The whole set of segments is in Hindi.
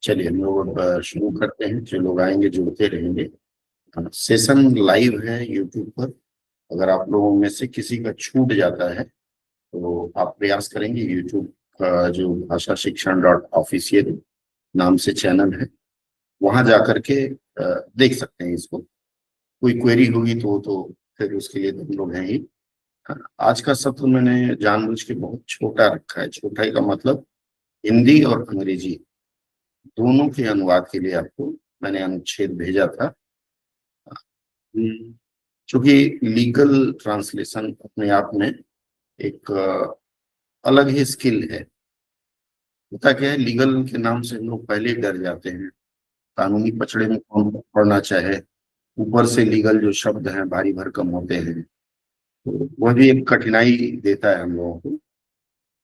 चलिए हम लोग अब शुरू करते हैं। जो लोग आएंगे जुड़ते रहेंगे। सेशन लाइव है यूट्यूब पर। अगर आप लोगों में से किसी का छूट जाता है तो आप प्रयास करेंगे। यूट्यूब का जो भाषा शिक्षण डॉट ऑफिशियल नाम से चैनल है, वहां जा करके देख सकते हैं इसको। कोई क्वेरी होगी तो फिर उसके लिए तो हम लोग हैं ही। आज का सत्र मैंने जानबूझ के बहुत छोटा रखा है। छोटा का मतलब हिंदी और अंग्रेजी दोनों के अनुवाद के लिए आपको मैंने अनुच्छेद भेजा था। चूंकि लीगल ट्रांसलेशन अपने आप में एक अलग ही स्किल है। होता क्या है, लीगल के नाम से हम लोग पहले ही डर जाते हैं। कानूनी पचड़े में कौन पढ़ना चाहे। ऊपर से लीगल जो शब्द हैं भारी भरकम होते हैं, तो वह भी एक कठिनाई देता है हम लोगों को।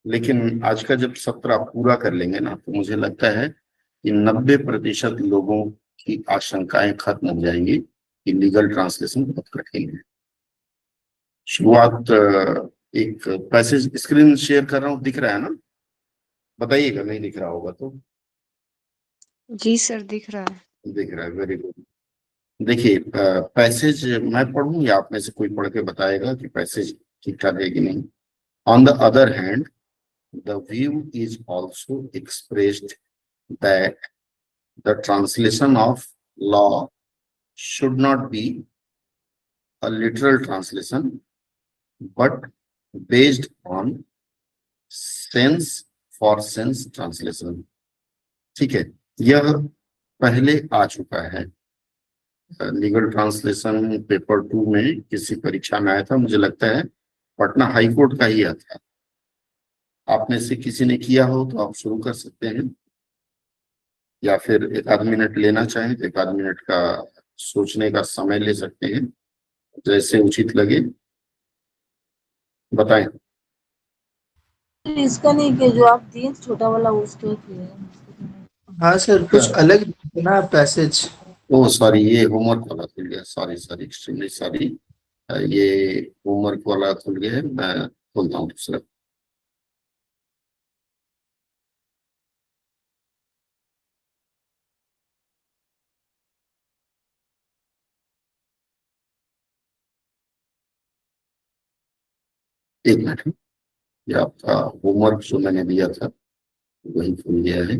लेकिन आज का जब सत्र आप पूरा कर लेंगे ना, तो मुझे लगता है कि 90% लोगों की आशंकाएं खत्म हो जाएंगी कि लीगल ट्रांसलेशन बहुत कठिन है। शुरुआत एक पैसेज स्क्रीन शेयर कर रहा हूँ, दिख रहा है ना? बताइएगा नहीं दिख रहा होगा तो। जी सर, दिख रहा है। दिख रहा है, वेरी गुड। देखिए पैसेज मैं पढ़ूं या आप में से कोई पढ़ के बताएगा कि पैसेज ठीक ठाक है कि नहीं। On the other hand, the view is also expressed that the translation of law should not be a literal translation but based on sense for sense translation। ठीक है, यह पहले आ चुका है। लीगल ट्रांसलेशन पेपर 2 में किसी परीक्षा में आया था, मुझे लगता है पटना हाई कोर्ट का ही आता। आप में से किसी ने किया हो तो आप शुरू कर सकते हैं, या फिर एक आध मिनट लेना चाहें तो एक आध मिनट का सोचने का समय ले सकते हैं, जैसे उचित लगे बताएं। इसका नहीं किया जो आप दिए छोटा वाला, उसका किया। हाँ सर, कुछ अलग ना पैसेज। ओ सॉरी, ये होमवर्क वाला खुल गया। Sorry sorry, extremely sorry. ये होमवर्क वाला खुल गया है, मैं खोलता हूँ दूसरा। एक मिनट, ये आपका होमवर्क जो मैंने दिया था वही खुल गया है।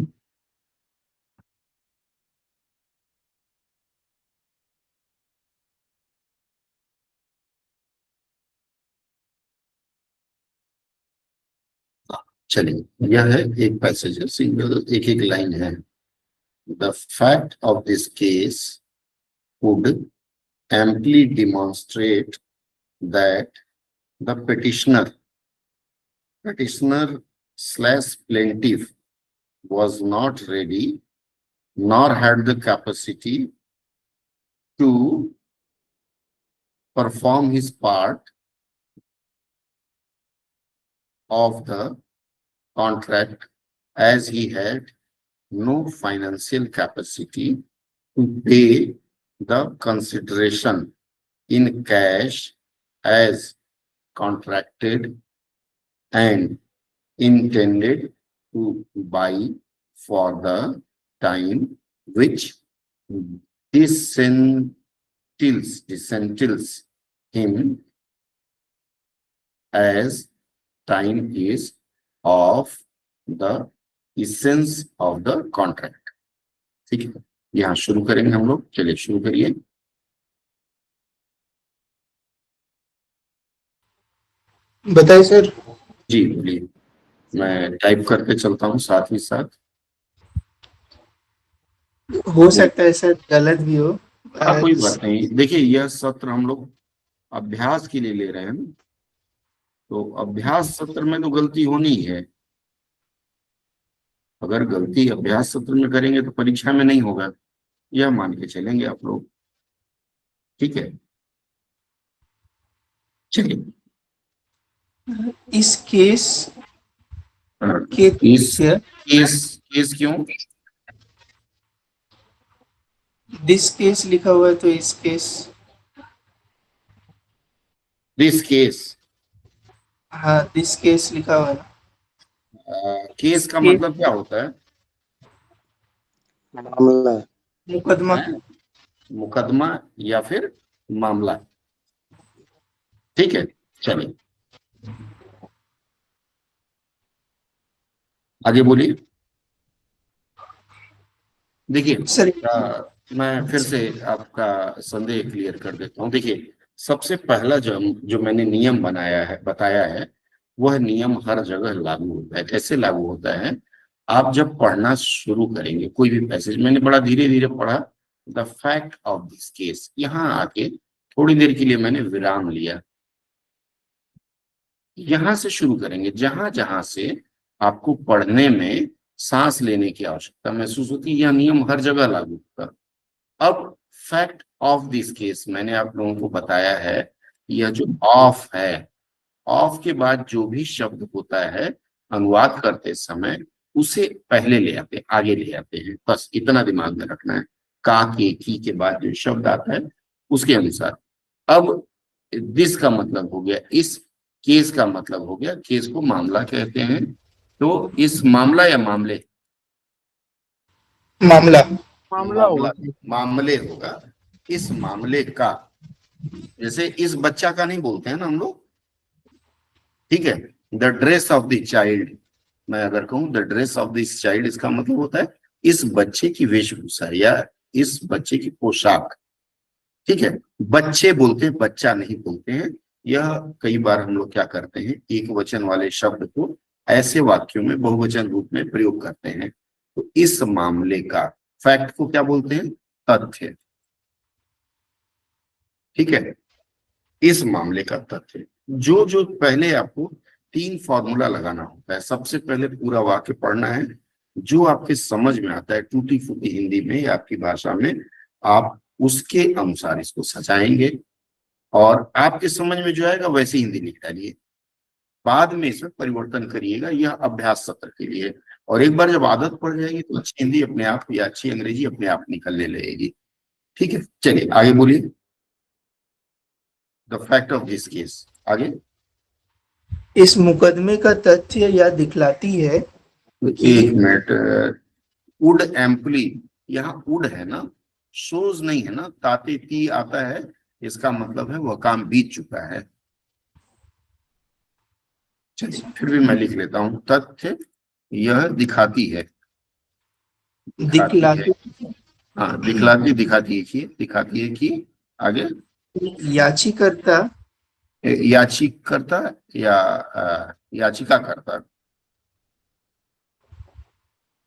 चलिए, यह है एक पैसेज है, सिंगल एक एक लाइन है। The fact of this case would amply demonstrate that the petitioner slash plaintiff was not ready nor had the capacity to perform his part of the contract, as he had no financial capacity to pay the consideration in cash as contracted and intended to buy for the time which disentitles him, as time is of the essence of the contract। ठीक है, यहाँ शुरू करेंगे हम लोग। चलिए शुरू करिए। बताइए सर। जी बोलिए, मैं टाइप करके चलता हूँ साथ ही साथ। हो सकता है सर गलत भी हो। कोई बात नहीं। देखिए, यह सत्र हम लोग अभ्यास के लिए ले रहे हैं, तो अभ्यास सत्र में तो गलती होनी ही है। अगर गलती अभ्यास सत्र में करेंगे तो परीक्षा में नहीं होगा, यह मान के चलेंगे आप लोग। ठीक है, चलिए। इस केस इस केस क्यों? दिस केस लिखा हुआ है तो इस केस। दिस केस, हाँ दिस केस लिखा हुआ है। केस का मतलब क्या होता है? मामला मुकदमा। है, मुकदमा या फिर मामला। ठीक है, चलिए आगे बोलिए। देखिए सर मैं फिर से आपका संदेह क्लियर कर देता हूँ। देखिए सबसे पहला जो मैंने नियम बनाया है, बताया है, वह नियम हर जगह लागू होता है। कैसे लागू होता है? आप जब पढ़ना शुरू करेंगे कोई भी पैसेज, मैंने बड़ा धीरे धीरे पढ़ा, the fact of this case, यहाँ आके थोड़ी देर के लिए मैंने विराम लिया। यहां से शुरू करेंगे, जहां जहां से आपको पढ़ने में सांस लेने की आवश्यकता महसूस होती है, यह नियम हर जगह लागू होगा। अब फैक्ट ऑफ दिस केस मैंने आप लोगों को बताया है, यह जो ऑफ है, ऑफ के बाद जो भी शब्द होता है अनुवाद करते समय उसे पहले ले आते हैं, आगे ले आते हैं। बस इतना दिमाग में रखना है। का के की के बाद जो शब्द आता है उसके अनुसार। अब दिस का मतलब हो गया, इस केस का मतलब हो गया, केस को मामला कहते हैं। तो इस मामला या मामले, मामला। मामला, मामले होगा। इस मामले का, जैसे इस बच्चा का नहीं बोलते हैं ना हम लोग, ठीक है। The dress of the child, मैं अगर कहूं the dress of this child, इसका मतलब होता है इस बच्चे की वेशभूषा या इस बच्चे की पोशाक। ठीक है, बच्चे बोलते हैं, बच्चा नहीं बोलते हैं। यह कई बार हम लोग क्या करते हैं, एक वचन वाले शब्द को ऐसे वाक्यों में बहुवचन रूप में प्रयोग करते हैं। तो इस मामले का, फैक्ट को क्या बोलते हैं? तथ्य। ठीक है, इस मामले का तथ्य। जो जो पहले आपको 3 फॉर्मूला लगाना होता है। सबसे पहले पूरा वाक्य पढ़ना है, जो आपके समझ में आता है टूटी फूटी हिंदी में या आपकी भाषा में, आप उसके अनुसार इसको सजाएंगे और आपके समझ में जो आएगा वैसे हिंदी लिख डालिए। बाद में इसमें परिवर्तन करिएगा, यह अभ्यास सत्र के लिए। और एक बार जब आदत पड़ जाएगी तो अच्छी हिंदी अपने आप या अच्छी अंग्रेजी अपने आप निकलने लगेगी। ठीक है, चलिए आगे बोलिए। The fact of this case, आगे। इस मुकदमे का तथ्य या दिखलाती है कि एक मिनट, वुड एम्पली, यहाँ वुड है ना, शोज नहीं है ना, ताते ती आता है, इसका मतलब है वह काम बीत चुका है। चलिए फिर भी मैं लिख लेता हूं, तथ्य यह दिखाती है, दिखाती है, दिखलाती हाँ दिखलाती, दिखाती है कि, दिखाती है कि, आगे। याचिकर्ता याचिकर्ता या याचिका करता,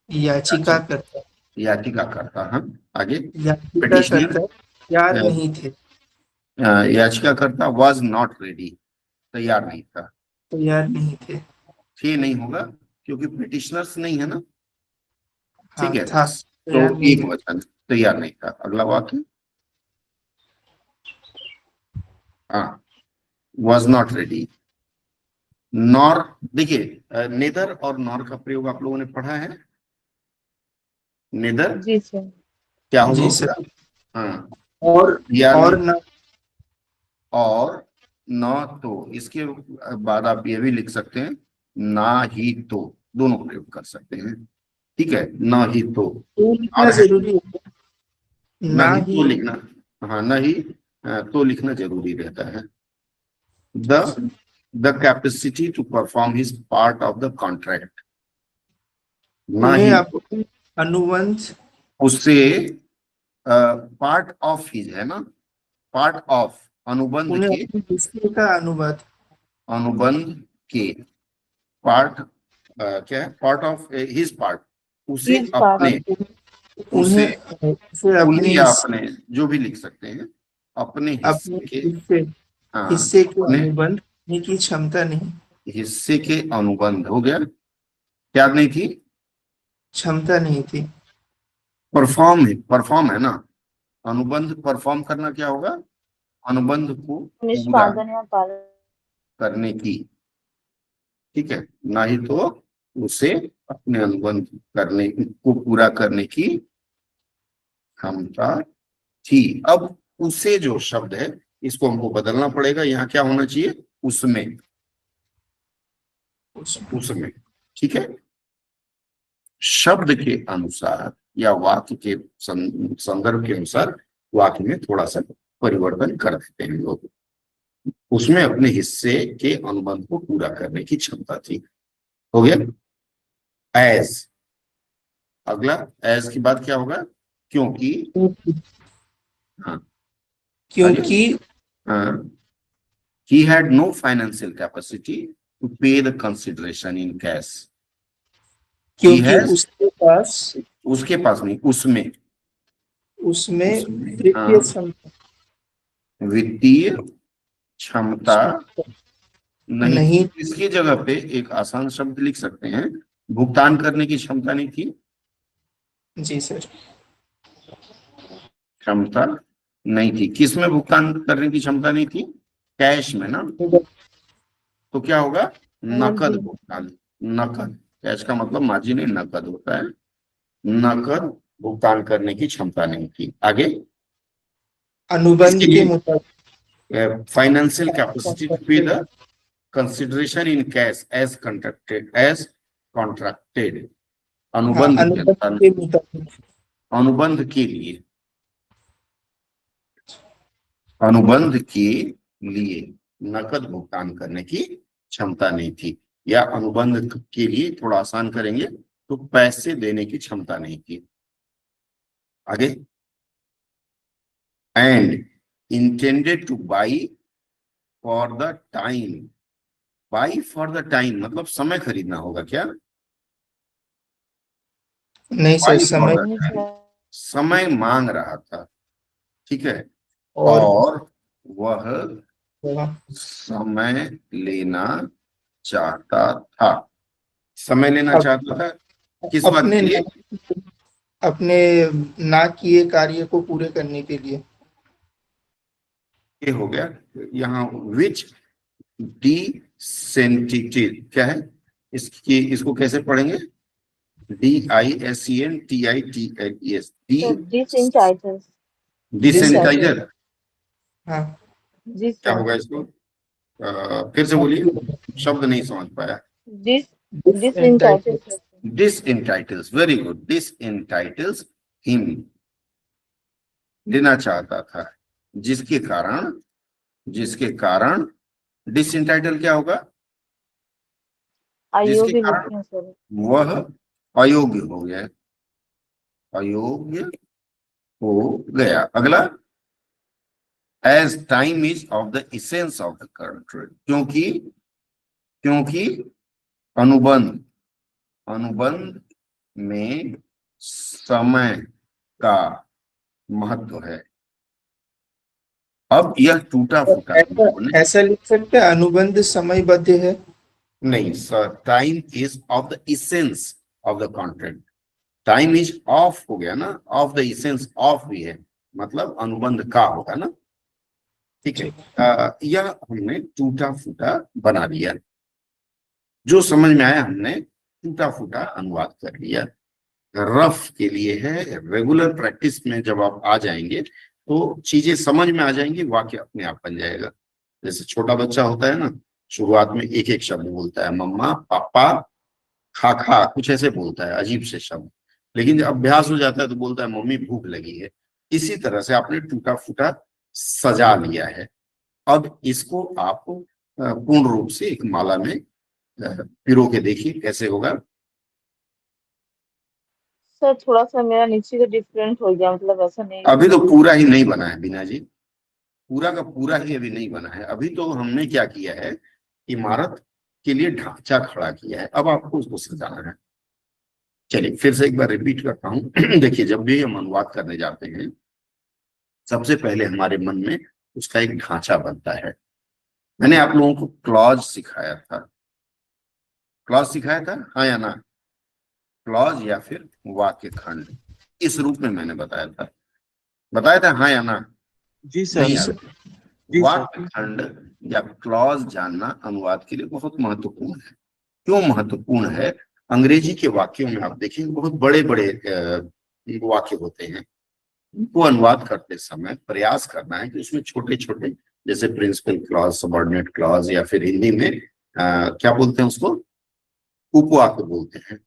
याचिकाकर्ता याचिका करता, हाँ आगे। याचिकाकर्ता पिटिशनर, तैयार नहीं थे। याचिकाकर्ता वाज नॉट रेडी, तैयार नहीं था। तैयार नहीं थे। थे नहीं होगा क्योंकि पिटिशनर्स नहीं है ना। ठीक हाँ है, था, तो तैयार नहीं एक था। वचन, तैयार नहीं था। अगला वाक्य, हाँ, वाज नॉट रेडी। नॉर, देखिए नेदर और नॉर का प्रयोग आप लोगों ने पढ़ा है। नेदर जी सर। क्या होगा जी उसका? सर। हाँ, और तैयार और नहीं, न और न तो, इसके बाद आप ये भी लिख सकते हैं, ना ही तो, दोनों प्रयोग कर सकते हैं। ठीक है, ना ही तो लिखना और है, जरूरी है। ना ना ही ही तो लिखना, हाँ ना ही तो लिखना जरूरी रहता है। The the capacity to perform his part of the contract, ना उन्हें ही अपने अनुबंध उससे, पार्ट ऑफ हिज है ना, पार्ट ऑफ, अनुबंध उन्हें के, अपने हिस्से का अनुबंध अनुबंध के, पार्ट क्या है, पार्ट ऑफ हिज पार्ट, उसे इस अपने, पार्ट। उसे, उसे अपने उन्हें या अपने, जो भी लिख सकते हैं, अपने अपने हिस्से के, हिस्से हाँ हिस्से के अपने अनुबंध करने की क्षमता नहीं। हिस्से के अनुबंध हो गया, क्या नहीं थी, क्षमता नहीं थी। परफॉर्म है, परफॉर्म है ना, अनुबंध परफॉर्म करना क्या होगा, अनुबंध को पूरा निष्पादन या पालन। करने की। ठीक है, ना ही तो उसे अपने अनुबंध करने को पूरा करने की क्षमता थी। अब उसे जो शब्द है इसको हमको बदलना पड़ेगा, यहाँ क्या होना चाहिए, उसमें, उस उसमें। ठीक है, शब्द के अनुसार या वाक्य के संदर्भ के अनुसार वाक्य में थोड़ा सा परिवर्तन कर देते हैं लोग। उसमें अपने हिस्से के अनुबंध को पूरा करने की क्षमता थी। हो गया। एज, अगला एज के बाद क्या होगा? क्योंकि। हाँ, क्योंकि he had no financial capacity to pay the consideration in cash. क्योंकि उसके पास नहीं, उसमें वित्तीय क्षमता वित्तीय क्षमता नहीं। नहीं। इसकी जगह पे एक आसान शब्द लिख सकते हैं, भुगतान करने की क्षमता नहीं थी। जी सर। क्षमता नहीं थी। किस में भुगतान करने की क्षमता नहीं थी? कैश में ना। तो क्या होगा? नकद भुगतान। नकद, कैश का मतलब मार्जिन है, नकद होता है। नकद भुगतान करने की क्षमता नहीं थी। आगे, अनुबंध के मुताबिक financial capacity to pay the consideration in cash as contracted. अनुबंध के मुताबिक अनुबंध के लिए, अनुबंध के लिए नकद भुगतान करने की क्षमता नहीं थी। या अनुबंध के लिए थोड़ा आसान करेंगे तो पैसे देने की क्षमता नहीं थी। आगे, and intended two by for the time. By for the time मतलब समय खरीदना होगा क्या? नहीं सर, समय मांग रहा था, ठीक है। और वह समय लेना चाहता था। समय लेना चाहता था किस बात के लिए? अपने ना किए कार्य को पूरे करने के लिए। ये हो गया। यहाँ विच डिसेंटिटिव क्या है? इसको कैसे पढ़ेंगे? DISENTITLES। डिसेंटाइजर। हाँ क्या होगा इसको? फिर से बोलिए, शब्द नहीं समझ पाया। डिसएंटाइटल्स, वेरी गुड। डिसएंटाइटल्स हिम, लेना चाहता था, जिसके कारण डिसएंटाइटल क्या होगा? जिसके कारण वह अयोग्य हो गया, अयोग्य हो गया। अगला, as time is of the essence of the contract. क्योंकि अनुबंध में समय का महत्व है। अब यह टूटा फूटा ऐसा लिख सकते हैं, अनुबंध समयबद्ध है। नहीं sir, time is of the essence of the contract. Time is of हो गया ना, ऑफ द इसेंस ऑफ भी है, मतलब अनुबंध का होगा ना, ठीक है। यह हमने टूटा फूटा बना दिया, जो समझ में आया हमने टूटा फूटा अनुवाद कर लिया। रफ के लिए है, रेगुलर प्रैक्टिस में जब आप आ जाएंगे तो चीजें समझ में आ जाएंगी, वाक्य अपने आप बन जाएगा। जैसे छोटा बच्चा होता है ना, शुरुआत में एक एक शब्द बोलता है, मम्मा, पापा, खा, कुछ ऐसे बोलता है, अजीब से शब्द। लेकिन जब अभ्यास हो जाता है तो बोलता है, मम्मी भूख लगी है। इसी तरह से आपने टूटा फूटा सजा लिया है। अब इसको आप पूर्ण रूप से एक माला में पिरो के देखिए कैसे होगा। सर थोड़ा सा मेरा नीचे का डिफरेंट हो गया, मतलब ऐसा नहीं। अभी तो पूरा ही नहीं बना है बीना जी, पूरा का पूरा ही अभी नहीं बना है। अभी तो हमने क्या किया है, इमारत के लिए ढांचा खड़ा किया है, अब आपको उसको सजाना है। चलिए फिर से एक बार रिपीट करता हूँ। देखिए, जब भी हम अनुवाद करने जाते हैं, सबसे पहले हमारे मन में उसका एक ढांचा बनता है। मैंने आप लोगों को क्लॉज सिखाया था, हाँ या ना? क्लॉज या फिर वाक्य खंड, इस रूप में मैंने बताया था, हाँ या ना? जी सर। वाक्य खंड या क्लॉज जानना अनुवाद के लिए बहुत महत्वपूर्ण है। क्यों महत्वपूर्ण है? अंग्रेजी के वाक्यों में आप देखिए बहुत बड़े बड़े वाक्य होते हैं, उनको अनुवाद करते समय प्रयास करना है कि उसमें छोटे छोटे, जैसे प्रिंसिपल क्लॉज, सबऑर्डिनेट क्लॉज, या फिर हिंदी में क्या बोलते हैं उसको, उपवाक्य बोलते हैं।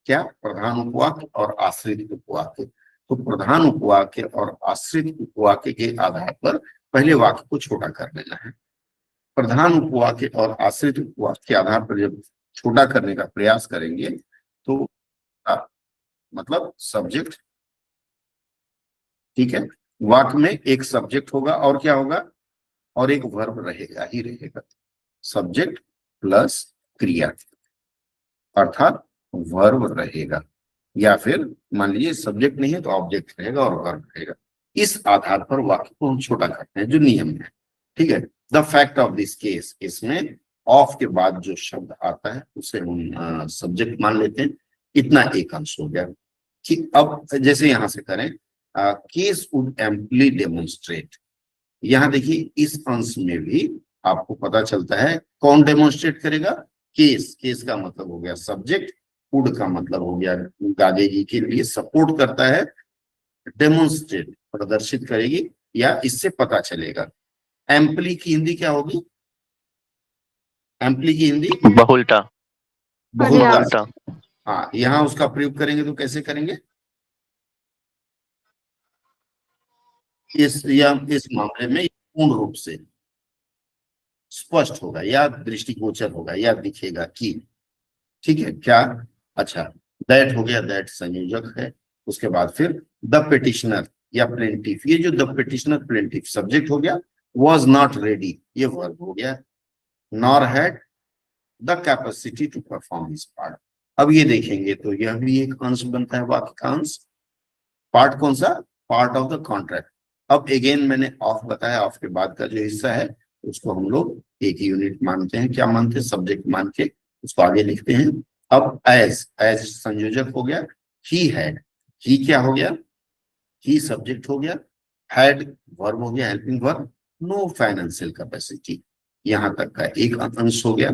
क्या? प्रधान उपवाक्य और आश्रित उपवाक्य। तो प्रधान उपवाक्य और आश्रित उपवाक्य के आधार पर पहले वाक्य को छोटा कर लेना है। प्रधान उपवाक्य और आश्रित उपवाक्य के आधार पर जब छोटा करने का प्रयास करेंगे तो मतलब सब्जेक्ट, ठीक है, वाक्य में एक सब्जेक्ट होगा और क्या होगा, और एक वर्ब रहेगा ही रहेगा। सब्जेक्ट प्लस क्रिया, अर्थात वर्ब रहेगा, या फिर मान लीजिए सब्जेक्ट नहीं है तो ऑब्जेक्ट रहेगा और वर्ब रहेगा। इस आधार पर वाक्य को हम छोटा करते हैं, जो नियम है, ठीक है। The fact of this case, इसमें ऑफ के बाद जो शब्द आता है उसे हम सब्जेक्ट मान लेते हैं। इतना एक अंश हो गया। ठीक, अब जैसे यहां से करें, केस वुड एम्पली डेमोन्स्ट्रेट। यहाँ देखिए इस अंश में भी आपको पता चलता है कौन डेमोन्स्ट्रेट करेगा। केस, केस का मतलब हो गया सब्जेक्ट, वुड का मतलब हो गया गादेगी के लिए सपोर्ट करता है, डेमोन्स्ट्रेट प्रदर्शित करेगी या इससे पता चलेगा। एम्पली की हिंदी क्या होगी? एम्पली की हिंदी बहुलता। बहुलता। बहुलता। हाँ, यहाँ उसका प्रयोग करेंगे तो कैसे करेंगे? इस मामले में पूर्ण रूप से स्पष्ट होगा या दृष्टिगोचर होगा या दिखेगा कि, ठीक है क्या? अच्छा, दैट हो गया, दैट संयोजक है। उसके बाद फिर द पिटिशनर या प्लेंटिफ, ये जो द पिटिशनर प्लेंटिफ सब्जेक्ट हो गया, वॉज नॉट रेडी, ये वर्ब हो गया। Nor had the capacity to perform his part. अब ये देखेंगे तो यह भी एक अंश बनता है वाक्य का अंश। पार्ट कौन सा? Part of the contract. अब अगेन मैंने ऑफ बताया, ऑफ के बाद का जो हिस्सा है उसको हम लोग एक यूनिट मानते हैं। क्या मानते हैं? सब्जेक्ट मान के उसको आगे लिखते हैं। अब एज, एज संयोजक हो गया। ही हैड, ही क्या हो गया? ही सब्जेक्ट हो गया। हैड वर्ब हो गया, helping verb. No financial capacity, यहां तक का एक अंश हो गया,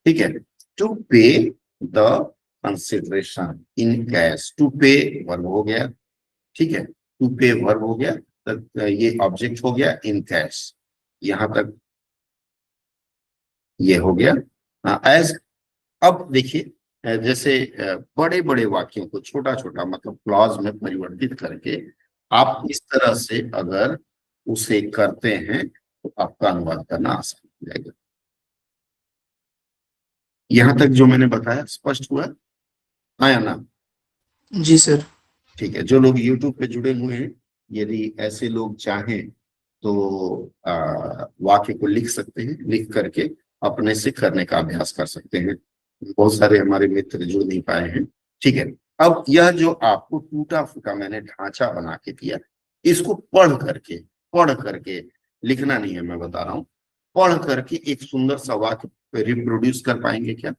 ठीक है। To pay the consideration in cash, to pay verb हो गया, ठीक है। टू पे वर्ब हो गया, ये ऑब्जेक्ट हो गया इन कैश, यहां तक ये हो गया एज। अब देखिए जैसे बड़े बड़े वाक्यों को छोटा छोटा मतलब क्लॉज में परिवर्तित करके आप इस तरह से अगर उसे करते हैं तो आपका अनुवाद करना आसान हो जाएगा। यहां तक जो मैंने बताया स्पष्ट हुआ? हाँ या ना? जी सर। ठीक है, जो लोग YouTube पे जुड़े हुए हैं, यदि ऐसे लोग चाहें तो वाक्य को लिख सकते हैं, लिख करके अपने से करने का अभ्यास कर सकते हैं। बहुत सारे हमारे मित्र जुड़ नहीं पाए हैं, ठीक है। अब यह जो आपको टूटा फूटा मैंने ढांचा बना के दिया, इसको पढ़ करके लिखना नहीं है, मैं बता रहा हूं, पढ़ करके एक सुंदर सा वाक्य रिप्रोड्यूस कर पाएंगे क्या?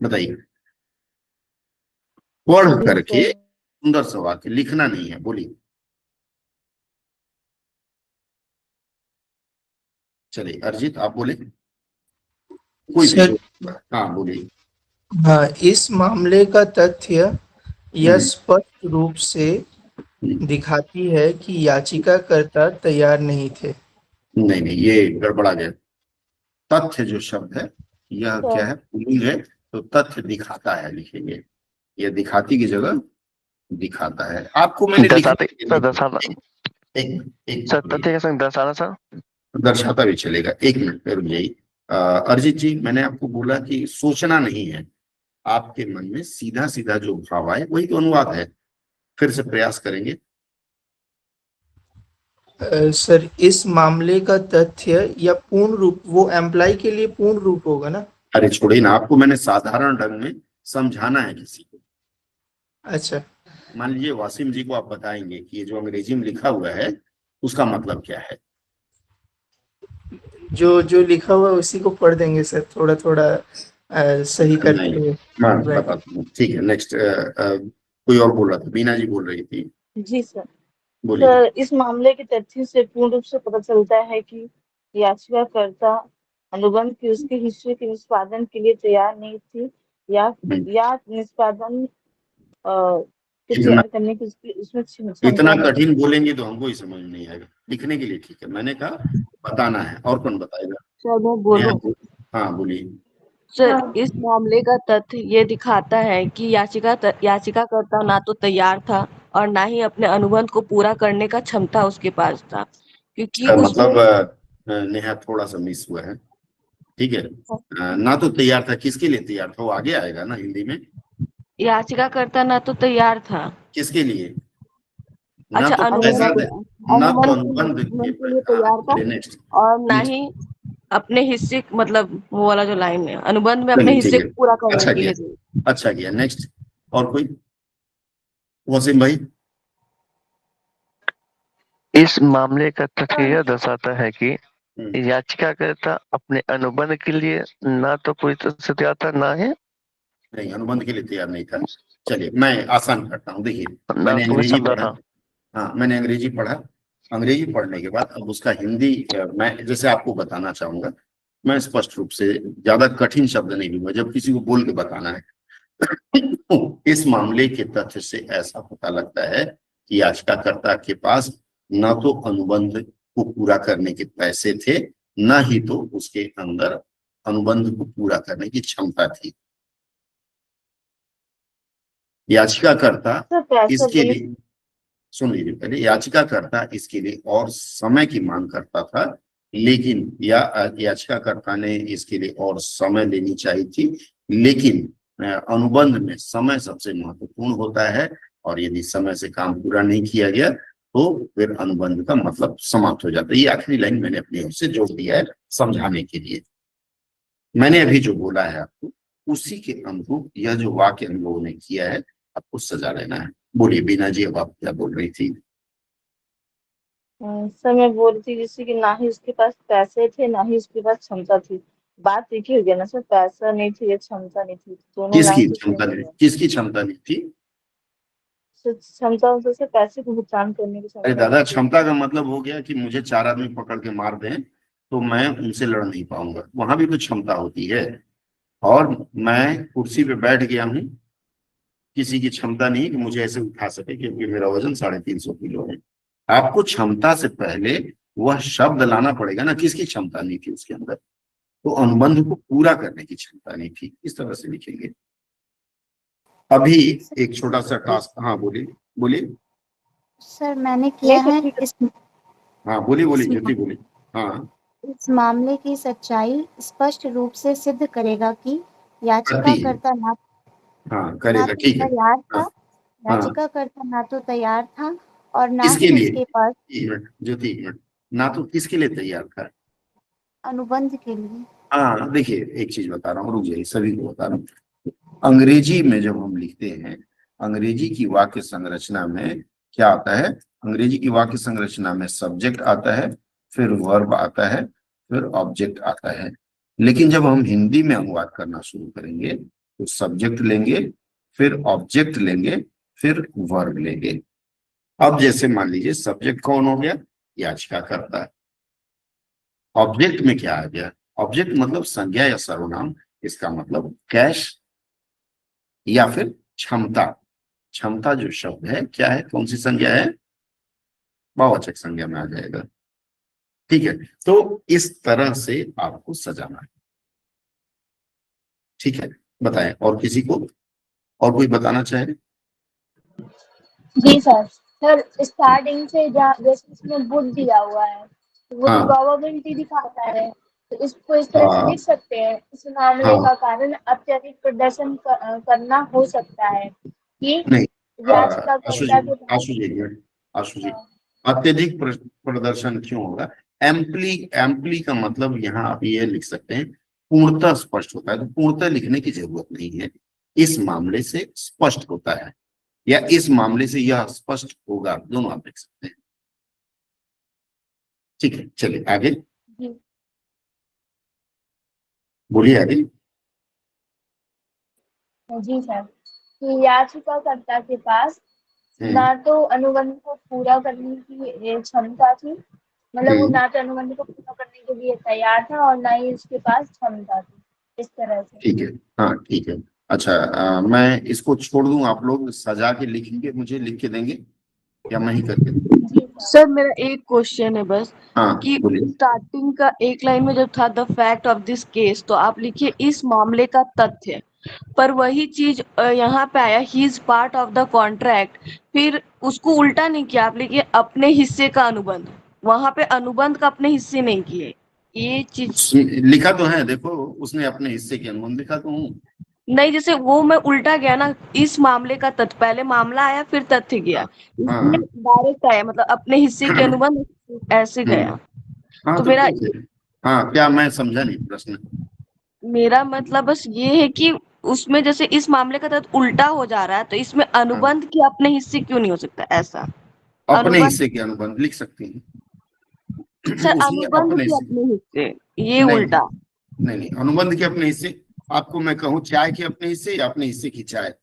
बताइए। पढ़ करके सुंदर सा वाक्य, लिखना नहीं है, बोलिए। चलिए अर्जित आप बोले, कोई भी सर, जो, हाँ बोलिए। हाँ, इस मामले का तथ्य यह हम्म, स्पष्ट रूप से दिखाती है कि याचिकाकर्ता तैयार नहीं थे। नहीं नहीं, ये गड़बड़ा गया। तथ्य जो शब्द है यह क्या है? पुल्लिंग है, तो तथ्य दिखाता है लिखेंगे। यह दिखाती की जगह दिखाता है। आपको मैंने दर्शाते सर, लिखा दर्शाता। एक एक सर मिनट, तथ्य के संग दर्शाना सर। दर्शाता भी चलेगा। एक मिनट रुक जाइए। अरिजीत जी, मैंने आपको बोला कि सोचना नहीं है, आपके मन में सीधा सीधा जो भाव आए वही तो अनुवाद है। फिर से प्रयास करेंगे। सर, इस मामले का तथ्य या पूर्ण रूप वो एम्प्लाई के लिए पूर्ण रूप होगा ना? अरे छोड़िए ना, आपको मैंने साधारण ढंग में समझाना है किसी को। अच्छा। मान लीजिए वासिम जी को आप बताएंगे कि ये जो अंग्रेजी में लिखा हुआ है उसका मतलब क्या है। जो जो लिखा हुआ है उसी को पढ़ देंगे सर, थोड़ा थोड़ा सही करते नहीं, हुए। मैं Right. बताता हूँ, ठीक है। नेक्स्ट कोई और बोल रहा था, बीना जी बोल रही थी, जी सर। बोलिए। सर, इस मामले के तथ्य से पूर्ण रूप से पता चलता है कि याचिकाकर्ता अनुबंध की उसके हिस्से के निष्पादन के लिए तैयार नहीं थी, या या निष्पादन के इतना तैयार करने की उसमें इतना क्षमता नहीं कठिन थी। बोलेंगे तो हमको ही समझ नहीं आएगा। लिखने के लिए ठीक है, मैंने कहा बताना है, और कौन बताएगा? सर मैं बोलूं? हाँ बोलिए। सर, इस मामले का तथ्य ये दिखाता है कि याचिकाकर्ता ना तो तैयार था और ना ही अपने अनुबंध को पूरा करने का क्षमता उसके पास था, क्योंकि मतलब उसमें नेहा थोड़ा सा मिस हुआ है। ठीक है, ना तो तैयार था, किसके लिए तैयार था वो आगे आएगा ना हिंदी में। याचिकाकर्ता ना तो तैयार था। किसके लिए? ना अच्छा, तो अनुबंध ऐसा ना तो अनुबंध अनुबंध अनुबंध के लिए हाँ तैयार था चलिए नेक्स्ट। और ना नेक्स्ट ही अपने हिस्से मतलब वो वाला जो लाइन है, अनुबंध में अपने चलिए ठीक हिस्से है, को पूरा करने अच्छा के किया, लिए। अच्छा किया। नेक्स्ट और कोई? वसीम भाई। इस मामले का तथ्य यह दर्शाता है कि याचिकाकर्ता अपने अनुबंध के लिए ना तो पूरी तरह से तैयार था, ना ही नहीं, अनुबंध के लिए तैयार नहीं था। चलिए मैं आसान करता हूँ, देखिए ना मैंने पूरी अंग्रेजी समझा पढ़ा। था। हाँ मैंने अंग्रेजी पढ़ा। अंग्रेजी पढ़ने के बाद अब उसका हिंदी मैं जैसे आपको बताना चाहूंगा, मैं स्पष्ट रूप से, ज्यादा कठिन शब्द नहीं लूंगा जब किसी को बोल के बताना है। इस मामले के तथ्य से ऐसा पता लगता है कि याचिकाकर्ता के पास न तो अनुबंध को पूरा करने के पैसे थे, न ही तो उसके अंदर अनुबंध को पूरा करने की क्षमता थी। याचिकाकर्ता सर पैसा इसके नहीं। लिए, सुन लीजिए पहले, याचिकाकर्ता इसके लिए और समय की मांग करता था, लेकिन याचिकाकर्ता ने इसके लिए और समय लेनी चाहिए थी, लेकिन अनुबंध में समय सबसे महत्वपूर्ण होता है, और यदि समय से काम पूरा नहीं किया गया तो फिर अनुबंध का मतलब समाप्त हो जाता है। ये आखिरी लाइन मैंने अपनी ओर से जोड़ दिया है समझाने के लिए। मैंने अभी जो बोला है आपको उसी के अनुरूप यह जो वाक्य हम लोगों ने किया है आपको सजा लेना है। बोलिए बीना जी, अब आप क्या बोल रही थी? सर मैं बोल रही थी जैसे कि ना ही उसके पास पैसे थे ना ही उसके पास क्षमता थी। बात एक ही हो गया ना सर, पैसा नहीं थी या क्षमता नहीं थी, दोनों लाइन किसकी तो क्षमता सेम ही नहीं, है। किसकी क्षमता नहीं थी? सर क्षमता मतलब से पैसे को भुगतान करने की अरे क्षमता नहीं दादा, थी। क्षमता का मतलब हो गया कि मुझे 4 आदमी पकड़ के मार दें तो मैं उनसे लड़ नहीं पाऊंगा, वहां भी तो क्षमता होती है। और मैं कुर्सी पे बैठ गया हूँ, किसी की क्षमता नहीं कि मुझे ऐसे उठा सके क्योंकि मेरा वजन 350 किलो है। आपको क्षमता से पहले वह शब्द लाना पड़ेगा ना, किसकी क्षमता नहीं थी उसके अंदर, तो अनुबंध को पूरा करने की क्षमता नहीं थी, इस तरह से लिखेंगे। अभी एक छोटा सा टास्क, हाँ बोलिए बोलिए। सर मैंने किया है हाँ बोलिए बोलिए इस ज्योति बोलिए। हाँ इस मामले की सच्चाई स्पष्ट रूप से सिद्ध करेगा कि करती है, याचिकाकर्ता हाँ ना करेगा, तो ठीक है। तैयार हाँ था हाँ, याचिकाकर्ता ना तो तैयार था और ना किसके ही लिए? उसके पास एक मिनट ज्योति, एक मिनट, ना तो किसके लिए तैयार था? अनुबंध के लिए। हाँ देखिए एक चीज बता रहा हूँ, रुक जाइए, सभी को बता रहा हूँ। अंग्रेजी में जब हम लिखते हैं, अंग्रेजी की वाक्य संरचना में क्या आता है? अंग्रेजी की वाक्य संरचना में सब्जेक्ट आता है, फिर वर्ब आता है, फिर ऑब्जेक्ट आता है। लेकिन जब हम हिंदी में अनुवाद करना शुरू करेंगे तो सब्जेक्ट लेंगे, फिर ऑब्जेक्ट लेंगे, फिर वर्ब लेंगे। अब जैसे मान लीजिए सब्जेक्ट कौन हो गया? याचिकाकर्ता। ऑब्जेक्ट में क्या आ गया? ऑब्जेक्ट मतलब संज्ञा या सर्वनाम, इसका मतलब कैश या फिर क्षमता। क्षमता जो शब्द है क्या है, कौन सी संज्ञा है? बहुवचक संज्ञा में आ जाएगा। ठीक है, तो इस तरह से आपको सजाना है। ठीक है, बताएं और किसी को, और कोई बताना चाहे? जी सर। सर स्टार्टिंग से जहाँ जैसे इसमें वुड दिया हुआ है तो वो तो हाँ प्रोबेबिलिटी दिखाता है, तो इसको इस तरह से हाँ लिख सकते हैं, इस मामले हाँ, का कारण अत्यधिक प्रदर्शन करना हो सकता है कि नहीं, आशु जी, याचिकाकर्ता के पास। आशु जी एक मिनट, आशु जी, अत्यधिक प्रदर्शन क्यों होगा? एम्पली, एम्पली का मतलब यहाँ आप ये लिख सकते हैं पूर्णतः स्पष्ट होता है, तो पूर्णतः लिखने की जरूरत नहीं है, इस मामले से स्पष्ट होता है या इस मामले से यह स्पष्ट होगा, दोनों आप लिख सकते हैं। ठीक है, चलिए आगे जी बोलिए, आगे। जी सर, कि याचिकाकर्ता के पास हम्म ना तो अनुबंध को पूरा करने की क्षमता थी, मतलब वो हम्म, ना तो अनुबंध को पूरा करने के लिए तैयार था और ना ही उसके पास क्षमता थी, इस तरह से। ठीक है, हाँ ठीक है। अच्छा मैं इसको छोड़ दूं, आप लोग सजा के लिखेंगे, मुझे लिख के देंगे या मैं ही करके दूं? जी सर मेरा एक क्वेश्चन है बस हाँ कि बोलिए। स्टार्टिंग का एक लाइन में जो था the fact of this case, तो आप लिखिए इस मामले का तथ्य, पर वही चीज यहाँ पे आया he is part of the contract, फिर उसको उल्टा नहीं किया, आप लिखिए अपने हिस्से का अनुबंध, वहां पे अनुबंध का अपने हिस्से नहीं किए, ये चीज लिखा तो है, देखो उसने अपने हिस्से के अनुबंध लिखा तो हूँ। नहीं, जैसे वो मैं उल्टा गया ना, इस मामले का तथ्य, पहले मामला आया फिर तथ्य गया, इसमें हाँ डायरेक्ट आया, मतलब अपने हिस्से के अनुबंध ऐसे गया। हाँ तो तो मेरा ठीक है। हाँ क्या, मैं समझा नहीं प्रश्न। मेरा मतलब बस ये है कि उसमें जैसे इस मामले का तथ्य उल्टा हो जा रहा है, तो इसमें हाँ, अनुबंध के अपने हिस्से क्यों नहीं हो सकता ऐसा? अपने अनुबंध, हिस्से के अनुबंध लिख सकते हैं। सर उसने अनुबंध अपने के हिस्से, अपने हिस्से, ये नहीं उल्टा। नहीं नहीं, अनुबंध के अपने हिस्से। आपको मैं कहूँ चाय के अपने हिस्से या अपने हिस्से की चाय?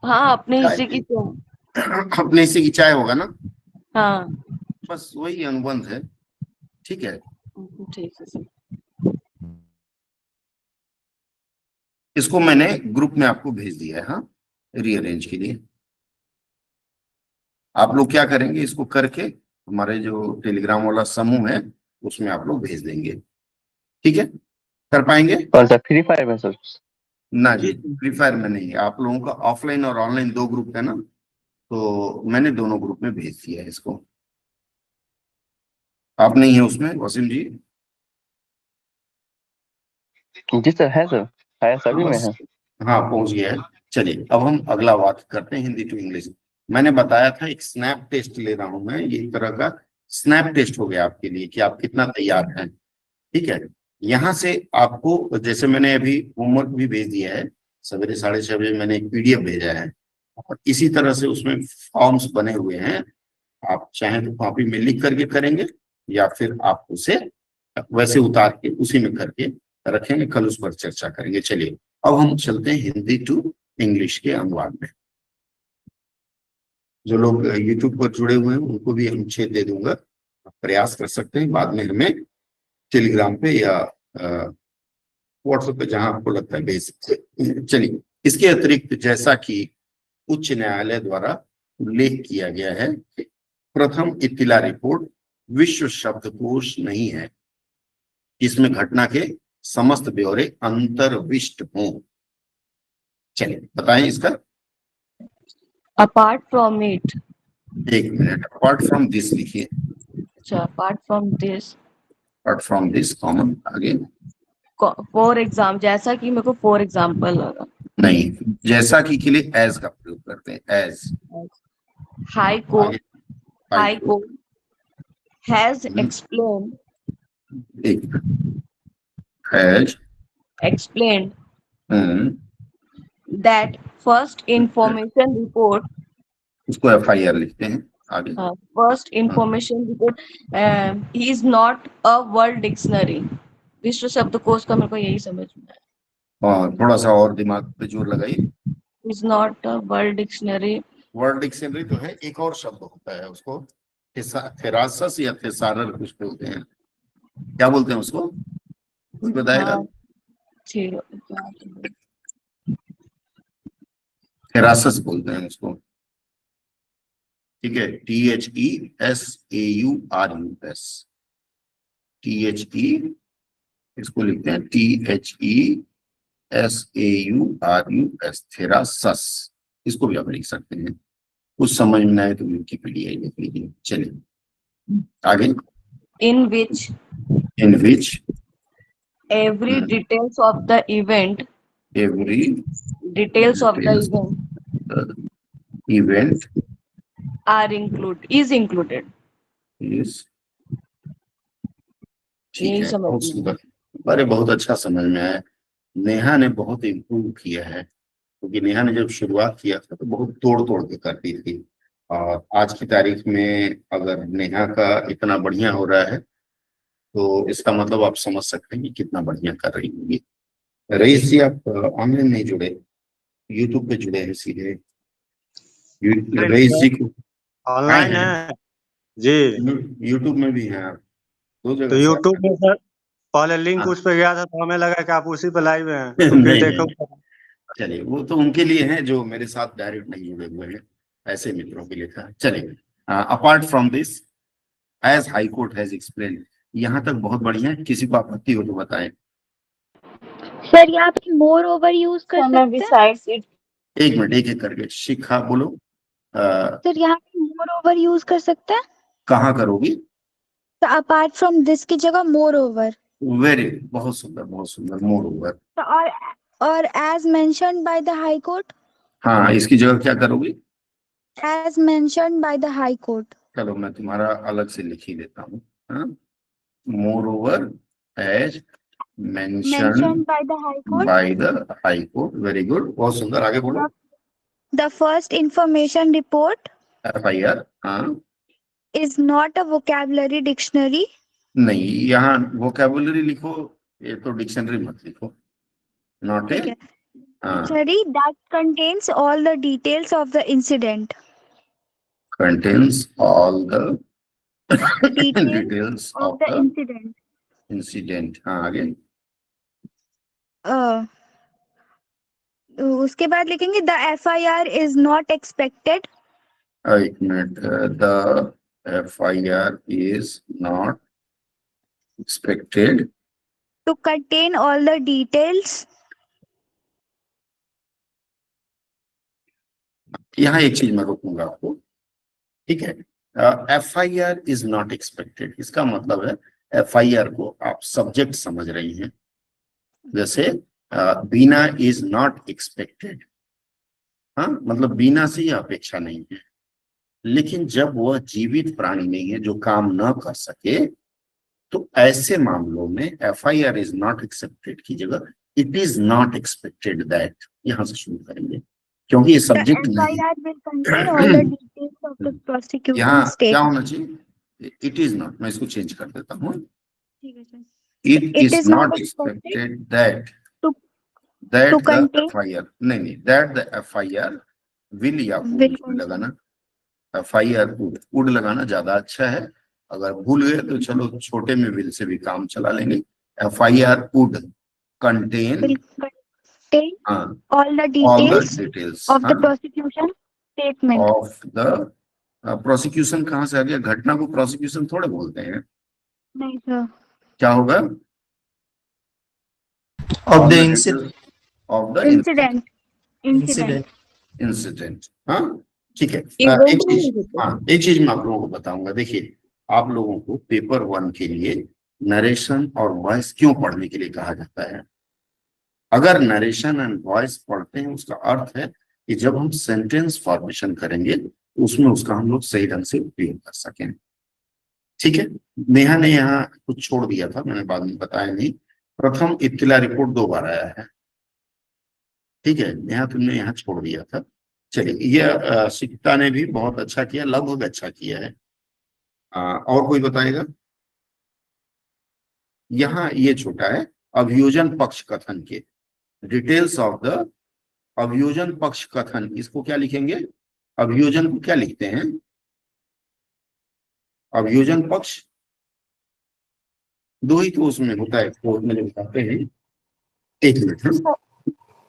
हाँ, अपने चाय हिस्से की की, तो, अपने हिस्से की चाय होगा ना, हाँ बस वही अनुबंध है। ठीक है, ठीक है सर। इसको मैंने ग्रुप में आपको भेज दिया है, हाँ, रीअरेंज के लिए। आप लोग क्या करेंगे, इसको करके हमारे जो टेलीग्राम वाला समूह है उसमें आप लोग भेज देंगे। ठीक है, कर पाएंगे? कौन सा फ्री फायर में सर? ना जी, फ्री फायर में नहीं, आप लोगों का ऑफलाइन और ऑनलाइन दो ग्रुप है ना, तो मैंने दोनों ग्रुप में भेज दिया है इसको। आप नहीं है उसमें वसीम जी? जी सर, है सर, है, सभी में बस, है। हाँ पहुंच गया है। चलिए अब हम अगला बात करते हैं, हिंदी टू इंग्लिश। मैंने बताया था एक स्नैप टेस्ट ले रहा हूं मैं, ये एक तरह का स्नैप टेस्ट हो गया आपके लिए कि आप कितना तैयार हैं। ठीक है, यहाँ से आपको, जैसे मैंने अभी होमवर्क भी भेज दिया है, सवेरे 6:30 बजे मैंने एक पीडीएफ भेजा है, और इसी तरह से उसमें फॉर्म्स बने हुए हैं। आप चाहें तो कॉपी में लिख करके करेंगे, या फिर आप उसे वैसे उतार के उसी में करके रखेंगे, कल उस पर चर्चा करेंगे। चलिए अब हम चलते हैं हिंदी टू इंग्लिश के अनुवाद में। जो लोग यूट्यूब पर जुड़े हुए हैं उनको भी हम छेद दे दूंगा, प्रयास कर सकते हैं, बाद में हमें टेलीग्राम पे या व्हाट्सएप पे जहां आपको लगता है भेज सकते हैं। चलिए, इसके अतिरिक्त जैसा कि उच्च न्यायालय द्वारा उल्लेख किया गया है, प्रथम इत्तिला रिपोर्ट विश्व शब्दकोश नहीं है, इसमें घटना के समस्त ब्यौरे अंतर्विष्ट हों। चलिए बताएं इसका। अपार्ट फ्रॉम इट, एक मिनट, अपार्ट फ्रॉम दिस लिखिए, अच्छा apart from this, apart from this common, आगे फॉर एग्जाम, जैसा कि मेरे को फॉर एग्जाम्पल लगा। नहीं, जैसा कि के लिए एज का प्रयोग करते हैं, एज। हाई कोर्ट, आगे high court, court has explained, एक has explained that first information report, उसको एफआईआर लिखते हैं, आगे first information report is not a world dictionary, विश्व शब्दकोश का मेरे को यही समझ में आया, और थोड़ा सा और दिमाग पे जोर लगाइए। is not a world dictionary, word dictionary तो है, एक और शब्द होता है उसको, थेरासस या थेसारर कुछ बोलते हैं, क्या बोलते हैं उसको, कोई बताएगा? हाँ ठीक, थेरासस बोलते हैं उसको। ठीक है, THESAURUS, THE, इसको लिखते हैं THESAURUS, थेरासस, इसको भी आप लिख सकते हैं। कुछ समझ में आए तो विकिपीडिया लिख लीजिए। चलिए आगे, in which in which every details of the event, every details of the Details. event event are is included, is, ठीक यही है, समझ बहुत में सुंदर। अरे बहुत अच्छा समझ में आया। नेहा ने बहुत इम्प्रूव किया है, क्योंकि नेहा ने जब शुरुआत किया था तो बहुत तोड़ तोड़ के करती थी, और आज की तारीख में अगर नेहा का इतना बढ़िया हो रहा है तो इसका मतलब आप समझ सकते हैं कि कितना बढ़िया कर रही होगी। रईस जी, आप ऑनलाइन नहीं जुड़े, यूट्यूब पे जुड़े हैं सीधे। रईस जी को ऑनलाइन है जी, यूट्यूब में भी हैं आप, दो जगह तो से यूट्यूब आप में सर पहले लिंक हाँ। उस पे गया था तो हमें लगा कि आप उसी पे लाइव हैं, तो नहीं फिर देखो। नहीं, चलिए वो तो उनके लिए है जो मेरे साथ डायरेक्ट नहीं जुड़े हुए हैं, ऐसे मित्रों के लिए था। चलिए apart from this as high court has explain, यहाँ तक बहुत बढ़िया है, किसी को आपत्ति हो तो बताएं। सर यहाँ पे मोर ओवर यूज कर So, सकते हैं? besides it, एक मिनट, एक एक करके शिखा बोलो। सर यहाँ पे मोर ओवर यूज कर सकते हैं? कहाँ करोगी? तो अपार्ट फ्रॉम दिस की जगह मोर ओवर। वेरी, बहुत सुंदर, बहुत सुंदर, मोर ओवर। तो और as mentioned by the high court. हाँ, इसकी जगह क्या करोगी? As mentioned by the high court. चलो मैं तुम्हारा अलग से लिख ही देता हूँ। Moreover as mentioned by the high court. By the high court. Very good, बहुत सुंदर, आगे बोलो। The first information report FIR, हाँ is not a vocabulary dictionary. नहीं, यहाँ वोकैबुलरी लिखो, ये तो डिक्शनरी मत लिखो, not A. Dictionary that contains all the details of the incident. Contains all the details details of of the the incident. Incident. हाँ, आगे। उसके बाद लिखेंगे the FIR is not expected. एक मिनट, the FIR is not expected to contain all the details. यहाँ एक चीज मैं रोकूंगा आपको, ठीक है। FIR इज नॉट एक्सपेक्टेड, इसका मतलब है FIR को आप सब्जेक्ट समझ रही हैं। जैसे बीना इज नॉट एक्सपेक्टेड, हाँ मतलब बीना से ही अपेक्षा नहीं है। लेकिन जब वह जीवित प्राणी नहीं है जो काम न कर सके, तो ऐसे मामलों में FIR इज नॉट एक्सेप्टेड की जगह it is not expected that, यहां से शुरू करेंगे, क्योंकि ये सब्जेक्ट नहीं है। FIR will contain all the details of the prosecution यहाँ क्या statement। होना चाहिए? इट इज नॉट, मैं इसको चेंज कर देता हूँ। ठीक है sir. It is not expected that to the contain- FIR, नहीं, दैट द FIR विल या Will वुड लगाना। FIR वुड लगाना ज्यादा अच्छा है। अगर भूल गए तो चलो छोटे में विल से भी काम चला लेंगे। FIR would contain will contain all the details details of the prosecution statement। Of the prosecution. कहाँ से आ गया? घटना को प्रोसिक्यूशन थोड़े बोलते हैं। नहीं सर। क्या होगा? Of the incident. Of the incident. Incident, हाँ ठीक है। Event एक चीज, नहीं होता। हाँ एक चीज मैं आप लोगों को बताऊंगा। देखिए, आप लोगों को पेपर 1 के लिए नरेशन और वॉइस क्यों पढ़ने के लिए कहा जाता है? अगर नरेशन एंड वॉइस पढ़ते हैं, उसका अर्थ है कि जब हम सेंटेंस फॉर्मेशन करेंगे तो उसमें उसका हम लोग सही ढंग से उपयोग कर सकें। ठीक है। नेहा ने यहाँ कुछ छोड़ दिया था, मैंने बाद में बताया नहीं। प्रथम इत्तिला रिपोर्ट 2 बार आया है, ठीक है। नेहा तुमने यहाँ छोड़ दिया था। चलिए, ये शिक्षा ने भी बहुत अच्छा किया, लगभग अच्छा किया है। और कोई बताएगा? यहाँ ये छोटा है, अभियोजन पक्ष कथन के डिटेल्स ऑफ द अभियोजन पक्ष कथन। इसको क्या लिखेंगे? अभियोजन को क्या लिखते हैं? अभियोजन पक्ष 2 ही तो उसमें होता है, कोर्ट में जो बताते हैं। एक मिनट,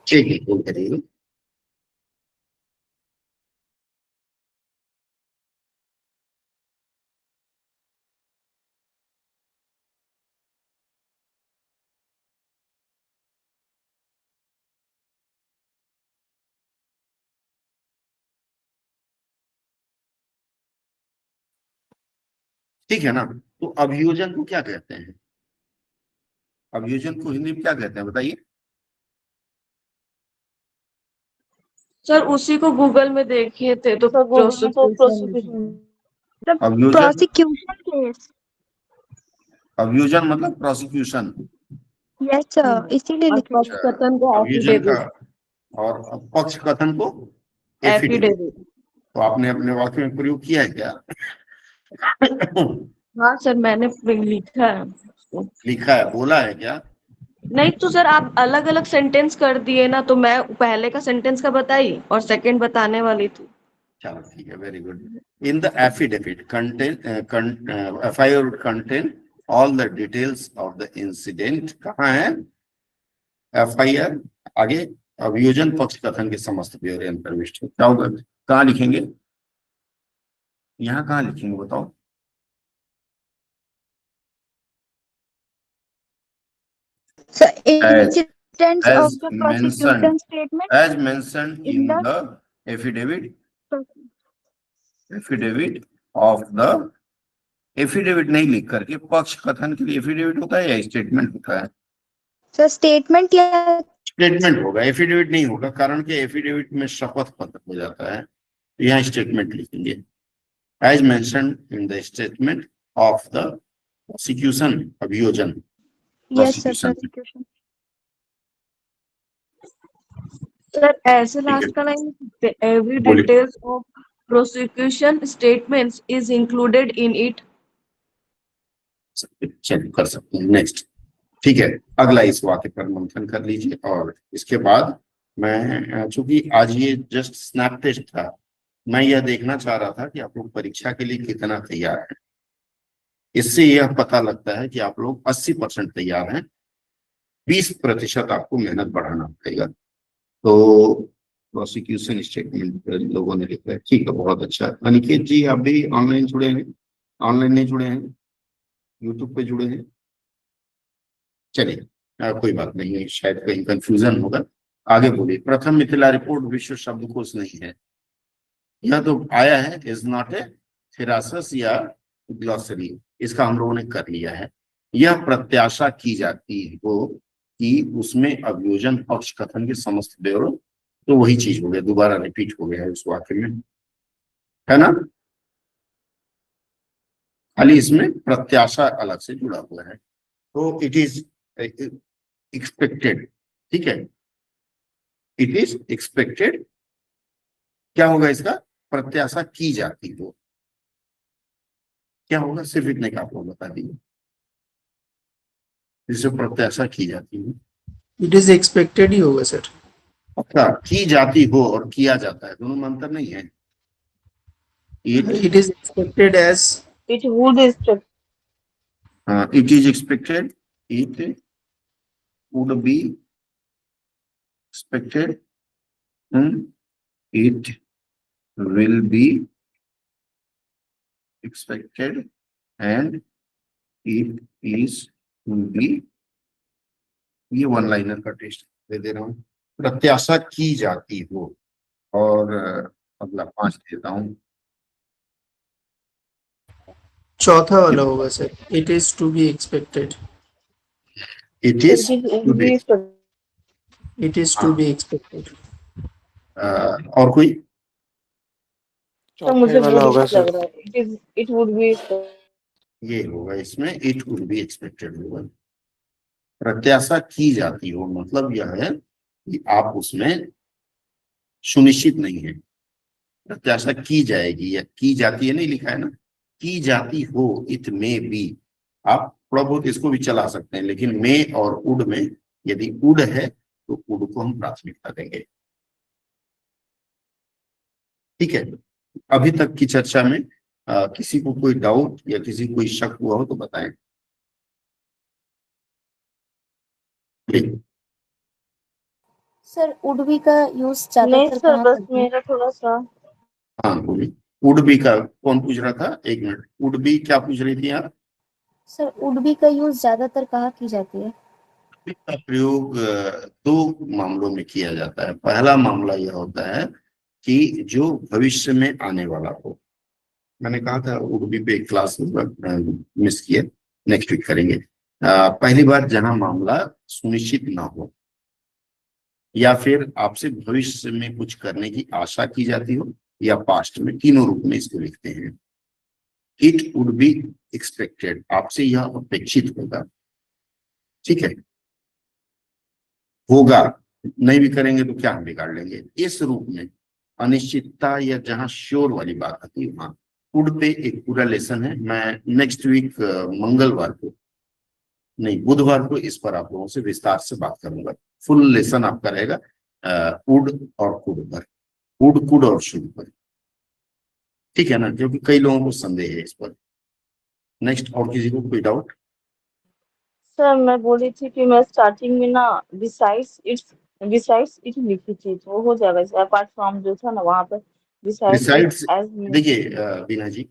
एक बोल करिएगा। ठीक है ना? तो अभियोजन को क्या कहते हैं? अभियोजन को हिंदी में क्या कहते हैं बताइए? सर उसी को गूगल में देखे थे तो प्रोसिक्यूशन। अभियोजन, प्रोसिक्यूशन केस। अभियोजन मतलब प्रोसिक्यूशन। यस सर, इसीलिए लिखा है। पक्ष कथन को अभियोजन का, एफिडेविट। और पक्ष कथन को एफिडेविट। एफिडेविट। तो आपने अपने वाक्य में प्रयोग किया है क्या? हाँ सर, मैंने लिखा है उसको। लिखा है, बोला है क्या? नहीं तो सर आप अलग अलग सेंटेंस कर दिए ना, तो मैं पहले का सेंटेंस का बताई और सेकंड बताने वाली थी। चलो ठीक है, very good. In the affidavit contain FIR would contain all the details of the incident। कहाँ है FIR? आगे अभियोजन पक्ष कथन के समस्त ब्यौरे अंतर्विष्ट। क्या होगा? कहाँ लिखेंगे? यहाँ कहाँ लिखेंगे बताओ? So, As incidents of as the mentioned, prosecution statement as mentioned in in the the affidavit of the affidavit नहीं लिख करके पक्ष कथन के लिए एफिडेविट होता है या स्टेटमेंट होता है? so statement या स्टेटमेंट होगा, एफिडेविट नहीं होगा, कारण कि एफिडेविट में शपथ पत्र हो जाता है। यहाँ स्टेटमेंट लिखेंगे, as mentioned in the statement of the prosecution, अभियोजन yes sir prosecution. prosecution sir ऐसे ठीक है, लास्ट का लाइन एवरी बोलिए। Details of prosecution statements is included in it. चलिए कर सकते हैं। नेक्स्ट, ठीक है, अगला इस वाक्य पर मंथन कर लीजिए और इसके बाद मैं, चूंकि आज ये जस्ट स्नैप टेस्ट था, मैं यह देखना चाह रहा था कि आप लोग परीक्षा के लिए कितना तैयार हैं। इससे यह पता लगता है कि आप लोग 80% तैयार हैं, 20% आपको मेहनत बढ़ाना पड़ेगा। तो प्रोसिक्यूशन स्टेटमेंट लोगों ने लिखा है, ठीक है, बहुत अच्छा। अनिकेत जी, आप भी ऑनलाइन जुड़े हैं? ऑनलाइन नहीं जुड़े हैं, यूट्यूब पे जुड़े हैं? चलिए, कोई बात नहीं है, शायद कहीं कंफ्यूजन होगा। आगे बोलिए। प्रथम मिथिला रिपोर्ट विश्व शब्दकोश नहीं है, यह तो आया है, इज नॉट ए थिरासस या ग्लॉसरी, इसका हम लोगों ने कर लिया है। यह प्रत्याशा की जाती हो कि उसमें अभियोजन पक्ष कथन के समस्त ब्यौरे, तो वही चीज हो गया, दोबारा रिपीट हो गया है उस वाक्य में, है ना? खाली इसमें प्रत्याशा अलग से जुड़ा हुआ है। तो इट इज एक्सपेक्टेड, ठीक है, इट इज एक्सपेक्टेड, क्या होगा इसका? प्रत्याशा की जाती हो, क्या होगा? सिर्फ इतने का आपको बता दीजिए, जिसे प्रत्याशा की जाती है। इट इज एक्सपेक्टेड ही होगा सर। अच्छा, की जाती हो और किया जाता है, दोनों में अंतर नहीं है? It is expected as, it would expect it is expected, it would be expected, it will be expected and it is will be. ये वन लाइनर का टेस्ट दे दे रहा हूँ, प्रत्याशा की जाती हो। और अगला 5 देता हूँ, चौथा वाला होगा sir, it is to be expected, it is it to would be. be expected it is to be expected. और कोई? तो मुझे वाला वो होगा लग सर। रहा है it would be expected ये होगा इसमें, इट वुड बी एक्सपेक्टेड होगा। प्रत्याशा की जाती हो मतलब यह है कि आप उसमें सुनिश्चित नहीं है, प्रत्याशा की जाएगी या की जाती है, नहीं लिखा है ना, की जाती हो, इट में बी। आप थोड़ा बहुत इसको भी चला सकते हैं, लेकिन मे और उड में यदि उड है तो उड को हम प्राथमिकता देंगे, ठीक है। अभी तक की चर्चा में किसी को कोई डाउट या किसी को कोई शक हुआ हो तो बताएं। सर वुड बी का यूज नहीं ज्यादातर सर, कहाँ बस करते हैं? मेरा थोड़ा सा हाँ बोलिए। वुड बी का कौन पूछ रहा था? एक मिनट, वुड बी क्या पूछ रही थी आप? सर वुड बी का यूज ज्यादातर कहाँ की जाती है? का प्रयोग दो मामलों में किया जाता है। पहला मामला यह होता है कि जो भविष्य में आने वाला हो, मैंने कहा था उर्दू पे एक क्लास मिस किया, नेक्स्ट वीक करेंगे। पहली बार जहां मामला सुनिश्चित ना हो या फिर आपसे भविष्य में कुछ करने की आशा की जाती हो या पास्ट में, तीनों रूप में इसको लिखते हैं। इट वुड बी एक्सपेक्टेड, आपसे यह अपेक्षित होगा, ठीक है, होगा, नहीं भी करेंगे तो क्या हम बिगाड़ लेंगे, इस रूप में। अनिश्चितता या जहां श्योर वाली बात आती है वहां वुड पे एक पूरा लेसन है। मैं नेक्स्ट वीक मंगलवार को नहीं बुधवार को इस पर आप लोगों से विस्तार से बात करूंगा। फुल लेसन आपका रहेगा वुड और कुड पर, वुड कुड और शुड पर, ठीक है ना, क्योंकि कई लोगों को संदेह है इस पर। नेक्स्ट, और किसी को कोई डाउट? सर मैं बोली थी कि मैं स्टार्टिंग में ना बिसाइड्स इट लिखी थी, तो वो हो जाएगा अपार्ट फ्रॉम जो था ना वहाँ पर Besides, as देखिए बीना जी,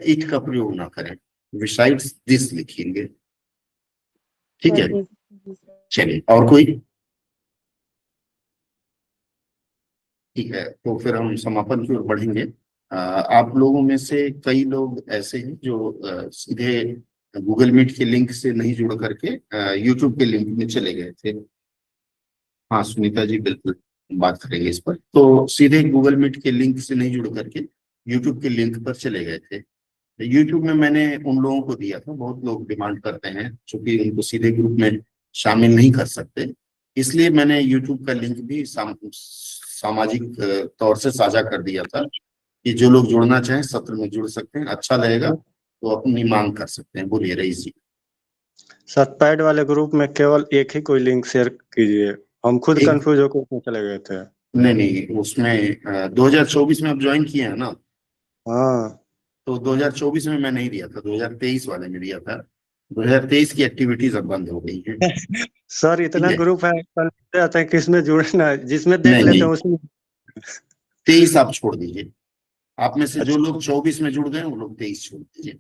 इट का प्रयोग ना करें, बिसाइड्स दिस लिखेंगे, ठीक है। चलिए, और कोई? ठीक है, तो फिर हम समापन की ओर बढ़ेंगे। आप लोगों में से कई लोग ऐसे हैं जो सीधे गूगल मीट के लिंक से नहीं जुड़ करके यूट्यूब के लिंक में चले गए थे। हाँ सुनीता जी, बिल्कुल बात करेंगे इस पर। तो सीधे गूगल मीट के लिंक से नहीं जुड़ करके यूट्यूब के लिंक पर चले गए थे। यूट्यूब में मैंने उन लोगों को दिया था, बहुत लोग डिमांड करते हैं क्योंकि उनको सीधे ग्रुप में शामिल नहीं कर सकते, इसलिए मैंने यूट्यूब का लिंक भी सामाजिक तौर से साझा कर दिया था कि जो लोग जुड़ना चाहें सत्र में जुड़ सकते हैं, अच्छा लगेगा तो अपनी मांग कर सकते हैं। बोलिए रईस जी। सतपैड वाले ग्रुप में केवल एक ही कोई लिंक शेयर कीजिए, हम खुद एक- कंफ्यूज होकर उसमें चले गए थे। नहीं, उसमें 2024 में आप ज्वाइन किए हैं ना, हाँ तो 2024 में मैं नहीं दिया था, 2023 वाले में दिया था। 2023 की एक्टिविटीज अब बंद हो गई हैं। सर, इतना ठीक है। ग्रुप है, कंफ्यूज जाते हैं किसमें जुड़ना है, जिसमें देख नहीं लेते हैं नहीं, उसमें। 23 आप छोड़ दीजिए। आप में से जो लोग 24 में जुड़ गए वो लोग 23 छोड़ दीजिए।